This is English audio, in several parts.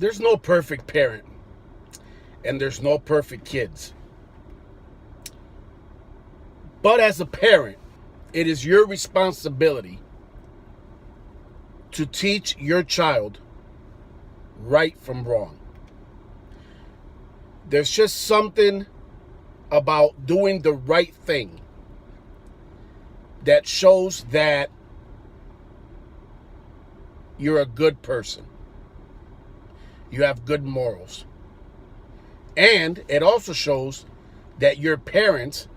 There's no perfect parent, and there's no perfect kids. But as a parent, it is your responsibility to teach your child right from wrong. There's just something about doing the right thing that shows that you're a good person. You have good morals. And it also shows that your parents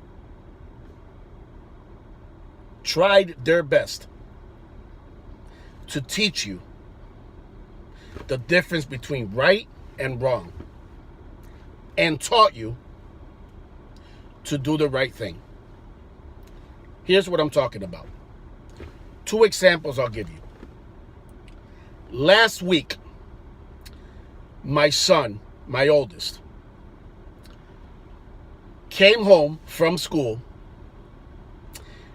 tried their best to teach you the difference between right and wrong and taught you to do the right thing. Here's what I'm talking about. 2 examples I'll give you. Last week, my son, my oldest, came home from school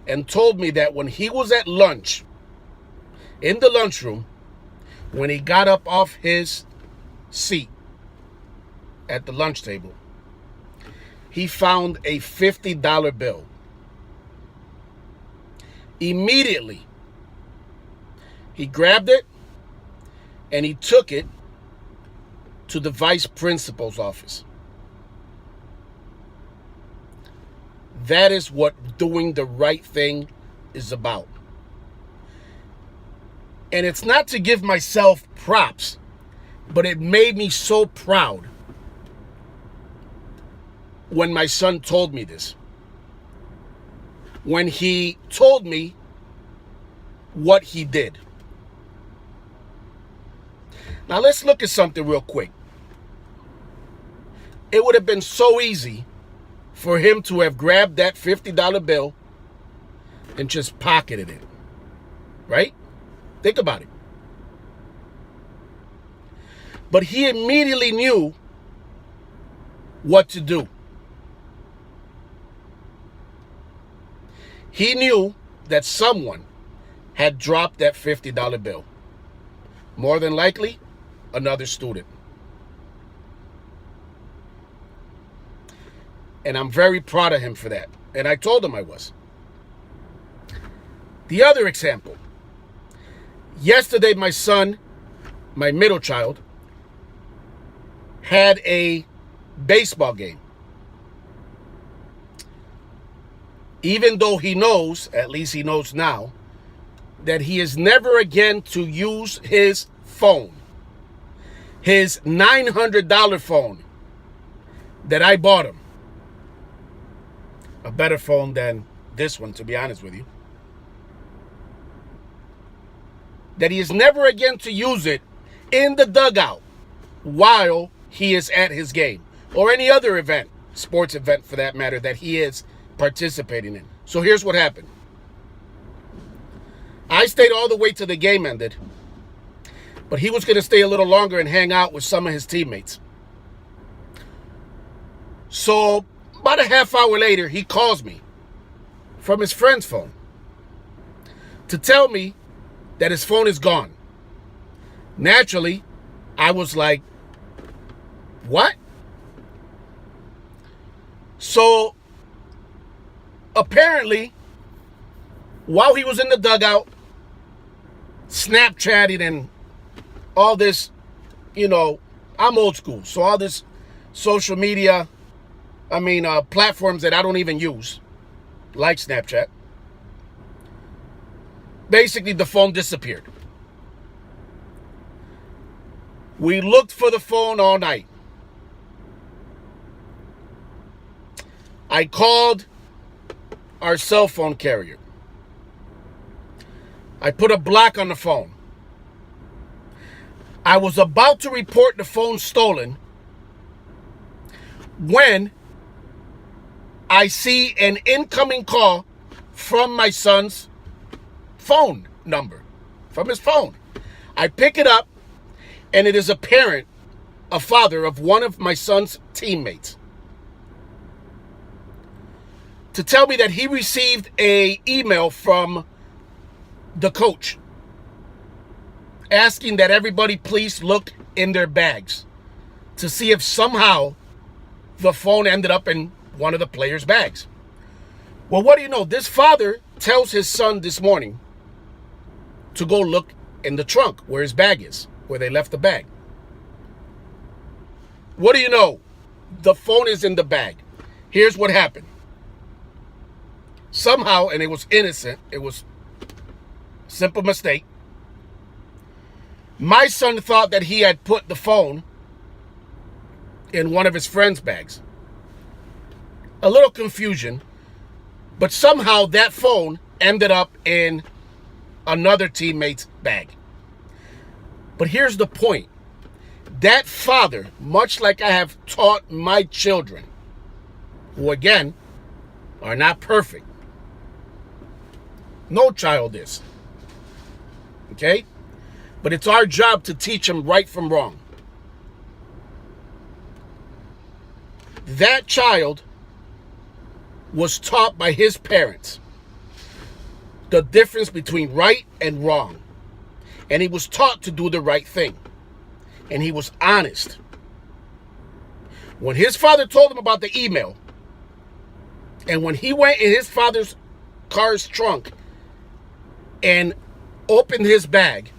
and told me that when he was at lunch, in the lunchroom, when he got up off his seat at the lunch table, he found a $50 bill. Immediately, he grabbed it and he took it to the vice principal's office. That is what doing the right thing is about. And it's not to give myself props, but it made me so proud when my son told me this. When he told me what he did. Now let's look at something real quick. It would have been so easy for him to have grabbed that $50 bill and just pocketed it. Right? Think about it. But he immediately knew what to do. He knew that someone had dropped that $50 bill. More than likely, another student. And I'm very proud of him for that. And I told him I was. The other example. Yesterday, my son, my middle child, had a baseball game. Even though he knows, at least he knows now, that he is never again to use his phone. His $900 phone that I bought him. A better phone than this one, to be honest with you. That he is never again to use it in the dugout while he is at his game. Or any other event, sports event for that matter, that he is participating in. So here's what happened. I stayed all the way till the game ended. But he was going to stay a little longer and hang out with some of his teammates. So about a half hour later, he calls me from his friend's phone to tell me that his phone is gone. Naturally, I was like, what? So apparently, while he was in the dugout, Snapchatting and all this, I'm old school. So all this social media, platforms that I don't even use, like Snapchat. Basically, the phone disappeared. We looked for the phone all night. I called our cell phone carrier. I put a block on the phone. I was about to report the phone stolen when I see an incoming call from my son's phone number, from his phone. I pick it up, and it is a parent, a father of one of my son's teammates, to tell me that he received an email from the coach asking that everybody please look in their bags to see if somehow the phone ended up in one of the players' bags. Well, what do you know? This father tells his son this morning to go look in the trunk where his bag is, where they left the bag. What do you know? The phone is in the bag. Here's what happened. Somehow, and it was innocent, it was a simple mistake. My son thought that he had put the phone in one of his friend's bags. A little confusion, but somehow that phone ended up in another teammate's bag. But here's the point. That father, much like I have taught my children, who again are not perfect. No child is. Okay? But it's our job to teach them right from wrong. That child was taught by his parents the difference between right and wrong. And he was taught to do the right thing. And he was honest. When his father told him about the email, and when he went in his father's car's trunk and opened his bag,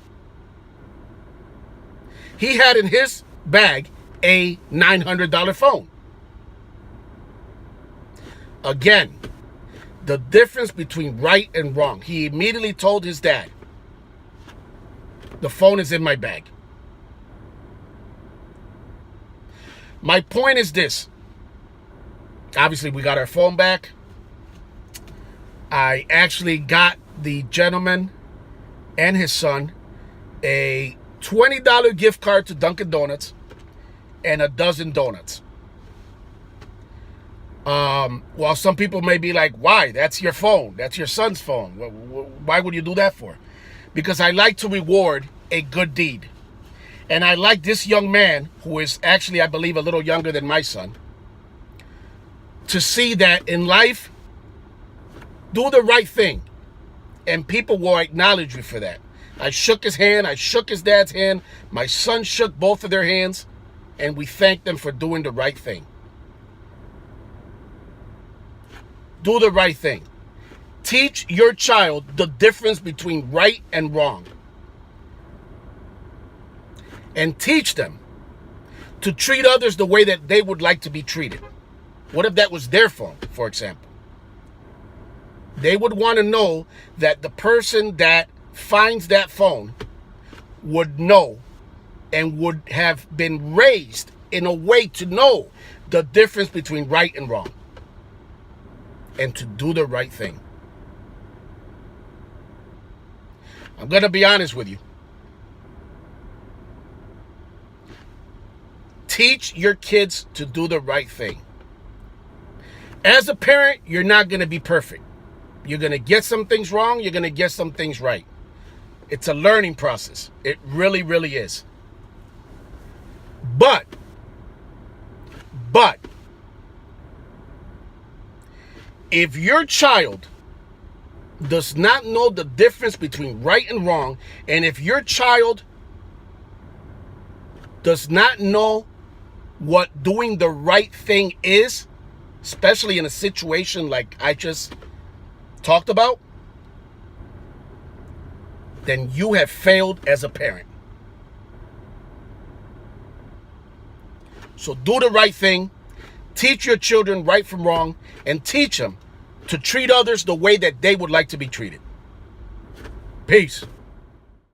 he had in his bag a $900 phone. Again, the difference between right and wrong. He immediately told his dad, the phone is in my bag. My point is this. Obviously, we got our phone back. I actually got the gentleman and his son a $20 gift card to Dunkin' Donuts and a dozen donuts. While some people may be like, why? That's your phone. That's your son's phone. Why would you do that for? Because I like to reward a good deed. And I like this young man, who is actually, I believe, a little younger than my son, to see that in life, do the right thing. And people will acknowledge you for that. I shook his hand. I shook his dad's hand. My son shook both of their hands. And we thanked them for doing the right thing. Do the right thing. Teach your child the difference between right and wrong. And teach them to treat others the way that they would like to be treated. What if that was their phone, for example? They would want to know that the person that finds that phone would know and would have been raised in a way to know the difference between right and wrong. And to do the right thing. I'm going to be honest with you. Teach your kids to do the right thing. As a parent, you're not going to be perfect. You're going to get some things wrong. You're going to get some things right. It's a learning process. It really, really is. But, if your child does not know the difference between right and wrong, and if your child does not know what doing the right thing is, especially in a situation like I just talked about, then you have failed as a parent. So do the right thing. Teach your children right from wrong, and teach them to treat others the way that they would like to be treated. Peace.